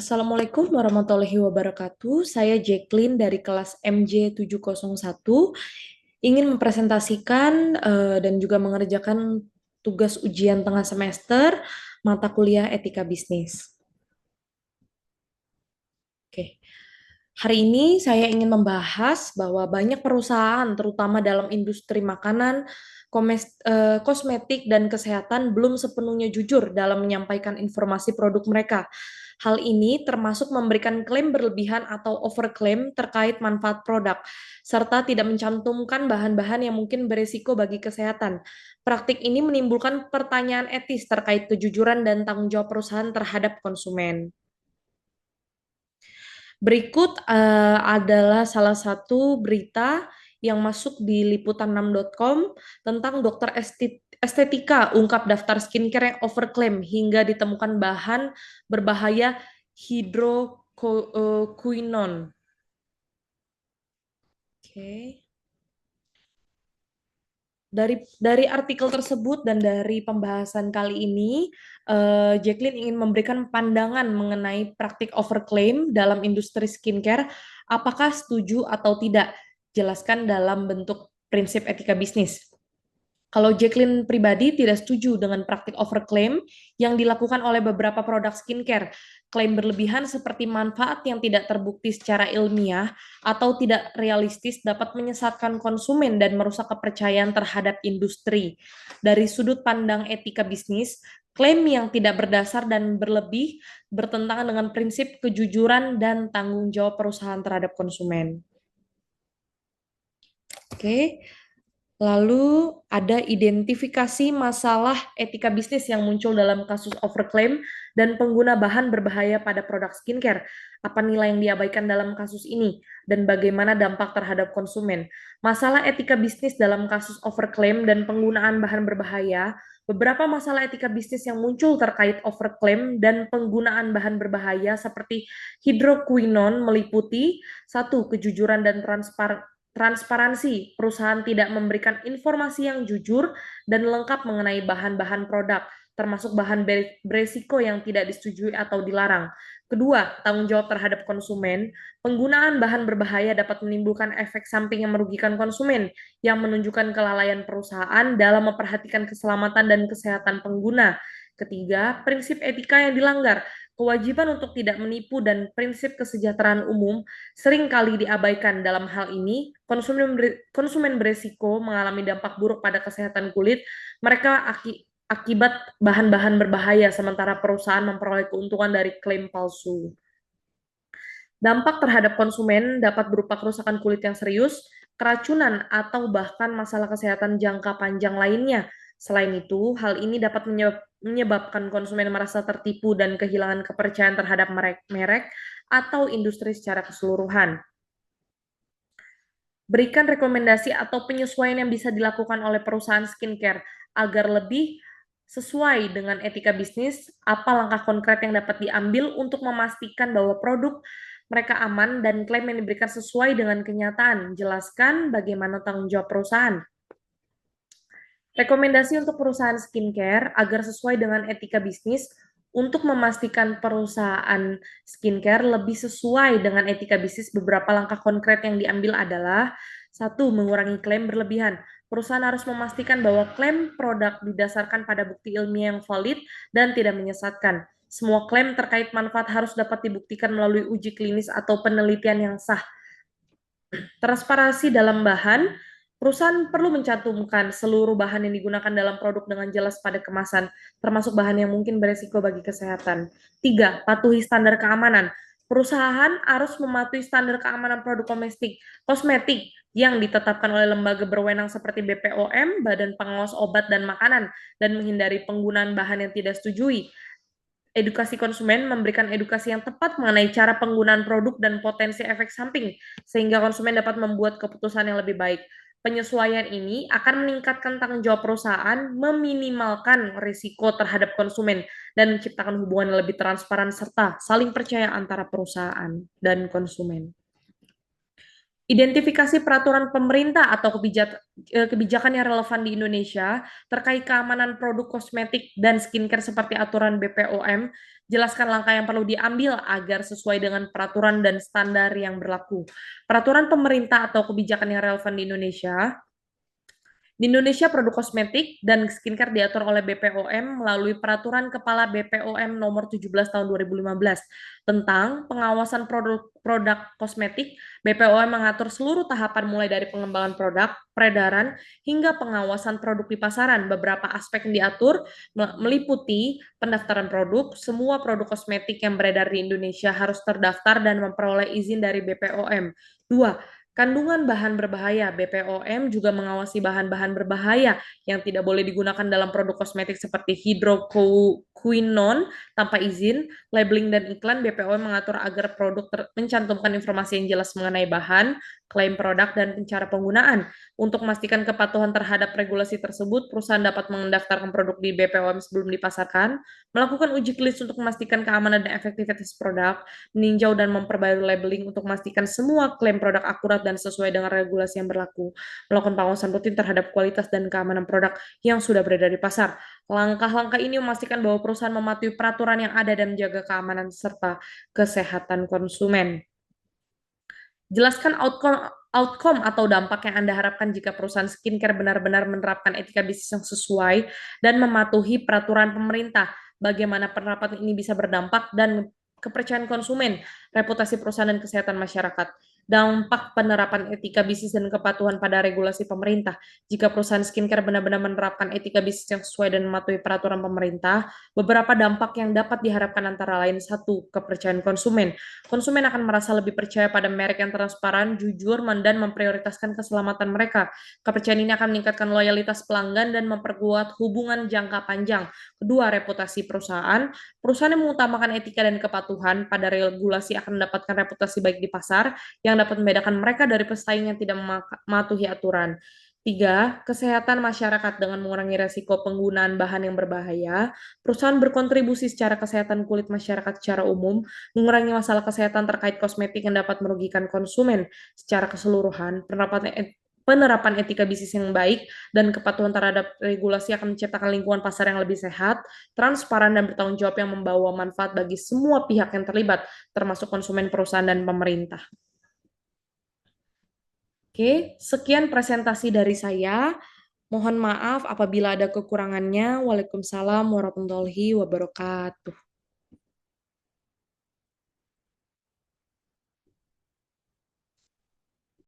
Assalamualaikum warahmatullahi wabarakatuh. Saya Jacqueline dari kelas MJ701 ingin mempresentasikan dan juga mengerjakan tugas ujian tengah semester mata kuliah Etika Bisnis. Oke. Hari ini saya ingin membahas bahwa banyak perusahaan, terutama dalam industri makanan, kosmetik, dan kesehatan, belum sepenuhnya jujur dalam menyampaikan informasi produk mereka. Hal ini termasuk memberikan klaim berlebihan atau overklaim terkait manfaat produk, serta tidak mencantumkan bahan-bahan yang mungkin berisiko bagi kesehatan. Praktik ini menimbulkan pertanyaan etis terkait kejujuran dan tanggung jawab perusahaan terhadap konsumen. Berikut adalah salah satu berita yang masuk di liputan6.com tentang dokter estetika ungkap daftar skincare yang overklaim hingga ditemukan bahan berbahaya hidroquinone. Oke. Dari artikel tersebut dan dari pembahasan kali ini, Jacqueline ingin memberikan pandangan mengenai praktik overclaim dalam industri skincare. Apakah setuju atau tidak? Jelaskan dalam bentuk prinsip etika bisnis. Kalau Jacqueline pribadi tidak setuju dengan praktik overclaim yang dilakukan oleh beberapa produk skincare. Klaim berlebihan seperti manfaat yang tidak terbukti secara ilmiah atau tidak realistis dapat menyesatkan konsumen dan merusak kepercayaan terhadap industri. Dari sudut pandang etika bisnis, klaim yang tidak berdasar dan berlebih bertentangan dengan prinsip kejujuran dan tanggung jawab perusahaan terhadap konsumen. Oke. Lalu ada identifikasi masalah etika bisnis yang muncul dalam kasus overclaim dan pengguna bahan berbahaya pada produk skincare. Apa nilai yang diabaikan dalam kasus ini dan bagaimana dampak terhadap konsumen? Masalah etika bisnis dalam kasus overclaim dan penggunaan bahan berbahaya. Beberapa masalah etika bisnis yang muncul terkait overclaim dan penggunaan bahan berbahaya seperti hidroquinone meliputi satu, kejujuran dan transparansi, perusahaan tidak memberikan informasi yang jujur dan lengkap mengenai bahan-bahan produk, termasuk bahan beresiko yang tidak disetujui atau dilarang. Kedua, tanggung jawab terhadap konsumen. Penggunaan bahan berbahaya dapat menimbulkan efek samping yang merugikan konsumen, yang menunjukkan kelalaian perusahaan dalam memperhatikan keselamatan dan kesehatan pengguna. Ketiga, prinsip etika yang dilanggar. Kewajiban untuk tidak menipu dan prinsip kesejahteraan umum seringkali diabaikan. Dalam hal ini, konsumen beresiko mengalami dampak buruk pada kesehatan kulit mereka akibat bahan-bahan berbahaya, sementara perusahaan memperoleh keuntungan dari klaim palsu. Dampak terhadap konsumen dapat berupa kerusakan kulit yang serius, keracunan, atau bahkan masalah kesehatan jangka panjang lainnya. Selain itu, hal ini dapat menyebabkan konsumen merasa tertipu dan kehilangan kepercayaan terhadap merek atau industri secara keseluruhan. Berikan rekomendasi atau penyesuaian yang bisa dilakukan oleh perusahaan skincare agar lebih sesuai dengan etika bisnis. Apa langkah konkret yang dapat diambil untuk memastikan bahwa produk mereka aman dan klaim yang diberikan sesuai dengan kenyataan? Jelaskan bagaimana tanggung jawab perusahaan. Rekomendasi untuk perusahaan skincare agar sesuai dengan etika bisnis. Untuk memastikan perusahaan skincare lebih sesuai dengan etika bisnis, beberapa langkah konkret yang diambil adalah: satu, mengurangi klaim berlebihan. Perusahaan harus memastikan bahwa klaim produk didasarkan pada bukti ilmiah yang valid dan tidak menyesatkan. Semua klaim terkait manfaat harus dapat dibuktikan melalui uji klinis atau penelitian yang sah. Transparansi dalam bahan. Perusahaan perlu mencantumkan seluruh bahan yang digunakan dalam produk dengan jelas pada kemasan, termasuk bahan yang mungkin beresiko bagi kesehatan. 3. Patuhi standar keamanan. Perusahaan harus mematuhi standar keamanan produk kosmetik yang ditetapkan oleh lembaga berwenang seperti BPOM, Badan Pengawas Obat dan Makanan, dan menghindari penggunaan bahan yang tidak disetujui. Edukasi konsumen, memberikan edukasi yang tepat mengenai cara penggunaan produk dan potensi efek samping, sehingga konsumen dapat membuat keputusan yang lebih baik. Penyesuaian ini akan meningkatkan tanggung jawab perusahaan, meminimalkan risiko terhadap konsumen, dan menciptakan hubungan yang lebih transparan serta saling percaya antara perusahaan dan konsumen. Identifikasi peraturan pemerintah atau kebijakan yang relevan di Indonesia terkait keamanan produk kosmetik dan skincare seperti aturan BPOM. Jelaskan langkah yang perlu diambil agar sesuai dengan peraturan dan standar yang berlaku. Peraturan pemerintah atau kebijakan yang relevan di Indonesia. Di Indonesia, produk kosmetik dan skincare diatur oleh BPOM melalui Peraturan Kepala BPOM Nomor 17 Tahun 2015 tentang pengawasan produk kosmetik. BPOM mengatur seluruh tahapan mulai dari pengembangan produk, peredaran, hingga pengawasan produk di pasaran. Beberapa aspek yang diatur meliputi pendaftaran produk. Semua produk kosmetik yang beredar di Indonesia harus terdaftar dan memperoleh izin dari BPOM. 2. Kandungan bahan berbahaya. BPOM juga mengawasi bahan-bahan berbahaya yang tidak boleh digunakan dalam produk kosmetik seperti hidroquinone tanpa izin. Labeling dan iklan. BPOM mengatur agar produk mencantumkan informasi yang jelas mengenai bahan, klaim produk, dan cara penggunaan. Untuk memastikan kepatuhan terhadap regulasi tersebut, perusahaan dapat mendaftarkan produk di BPOM sebelum dipasarkan, melakukan uji klinis untuk memastikan keamanan dan efektivitas produk, meninjau dan memperbarui labeling untuk memastikan semua klaim produk akurat dan sesuai dengan regulasi yang berlaku, melakukan pengawasan rutin terhadap kualitas dan keamanan produk yang sudah beredar di pasar. Langkah-langkah ini memastikan bahwa perusahaan mematuhi peraturan yang ada dan menjaga keamanan serta kesehatan konsumen. Jelaskan outcome atau dampak yang Anda harapkan jika perusahaan skincare benar-benar menerapkan etika bisnis yang sesuai dan mematuhi peraturan pemerintah. Bagaimana penerapan ini bisa berdampak dan kepercayaan konsumen, reputasi perusahaan dan kesehatan masyarakat. Dampak penerapan etika bisnis dan kepatuhan pada regulasi pemerintah. Jika perusahaan skincare benar-benar menerapkan etika bisnis yang sesuai dan mematuhi peraturan pemerintah, beberapa dampak yang dapat diharapkan antara lain: satu, kepercayaan konsumen. Konsumen akan merasa lebih percaya pada merek yang transparan, jujur, dan memprioritaskan keselamatan mereka. Kepercayaan ini akan meningkatkan loyalitas pelanggan dan memperkuat hubungan jangka panjang. Kedua, reputasi perusahaan. Perusahaan yang mengutamakan etika dan kepatuhan pada regulasi akan mendapatkan reputasi baik di pasar yang dapat membedakan mereka dari pesaing yang tidak mematuhi aturan. Tiga, kesehatan masyarakat. Dengan mengurangi resiko penggunaan bahan yang berbahaya, perusahaan berkontribusi secara kesehatan kulit masyarakat secara umum, mengurangi masalah kesehatan terkait kosmetik yang dapat merugikan konsumen. Secara keseluruhan, penerapan etika bisnis yang baik dan kepatuhan terhadap regulasi akan menciptakan lingkungan pasar yang lebih sehat, transparan, dan bertanggung jawab yang membawa manfaat bagi semua pihak yang terlibat, termasuk konsumen, perusahaan, dan pemerintah. Oke, sekian presentasi dari saya. Mohon maaf apabila ada kekurangannya. Waalaikumsalam warahmatullahi wabarakatuh.